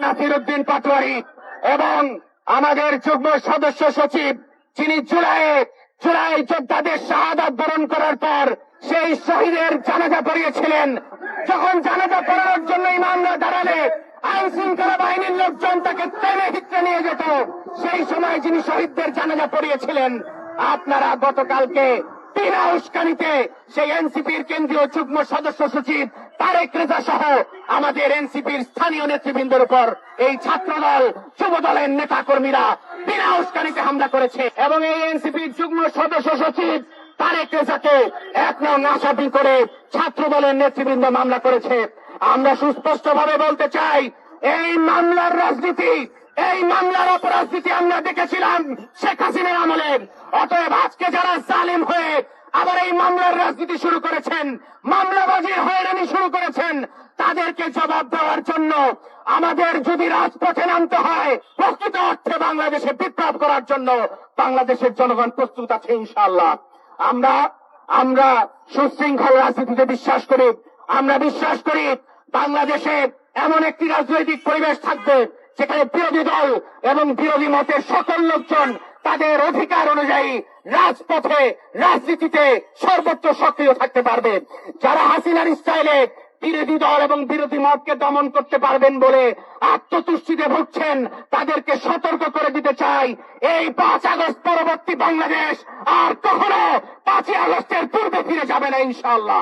নাসিরউদ্দিন পাটোয়ারি এবং আমাদের যুগ্ম সদস্য সচিব, যিনি জুলাই যোদ্ধাদের শাহাদাত বরণ করার পর সেই শহীদের জানাজা পড়িয়েছিলেন। যখন জানাজা পড়ানোর জন্য ইমামরা দাঁড়ালে আইন শৃঙ্খলা বাহিনীর লোকজন তাকে টেনে হিচড়ে নিয়ে যেত, সেই সময় যিনি শহীদদের জানাজা পড়িয়েছিলেন। আপনারা গতকালকে বিনা উস্কানিতে সেই এনসিপির কেন্দ্রীয় যুগ্ম সদস্য সচিব তারেক রেজা সহ আমাদের এনসিপির স্থানীয় নেতৃবৃন্দের উপর এই ছাত্রদল যুব দলের নেতা কর্মীরা বিনা উস্কানিতে হামলা করেছে এবং এই এনসিপির যুগ্ম সদস্য সচিব তারেক রেজাকে ১ নং আসামি করে ছাত্র দলের নেতৃবৃন্দ মামলা করেছে। আমরা সুস্পষ্টভাবে বলতে চাই, এই মামলার রাজনীতি, এই মামলার অপরাজনীতি আমরা দেখেছিলাম শেখ হাসিনার আমলে। অতএব আজকে যারা জালিম হয়ে আবার এই মামলার রাজনীতি শুরু করেছেন, মামলাবাজির হয়রানি শুরু করেছেন, তাদেরকে জবাব দেওয়ার জন্য আমাদের যদি রাজপথে নামতে হয়, প্রকৃত অর্থে বাংলাদেশে বিপ্লব করার জন্য বাংলাদেশের জনগণ প্রস্তুত আছে ইনশাআল্লাহ। আমরা সুশৃঙ্খল রাজনীতিতে বিশ্বাস করি। আমরা বিশ্বাস করি বাংলাদেশে এমন একটি রাজনৈতিক পরিবেশ থাকবে যেখানে বিরোধী দল এবং বিরোধী মতের সকল লোকজন তাদের অধিকার অনুযায়ী রাজপথে রাজনীতিতে সর্বোচ্চ সক্রিয় থাকতে পারবে। যারা হাসিনার স্টাইলে বিরোধী দল এবং বিরোধী মতকে দমন করতে পারবেন বলে আত্মতুষ্টিতে ভুগছেন, তাদেরকে সতর্ক করে দিতে চাই, এই 5 আগস্ট পরবর্তী বাংলাদেশ আর কখনো 5ই আগস্টের পূর্বে ফিরে যাবে না ইনশাআল্লাহ।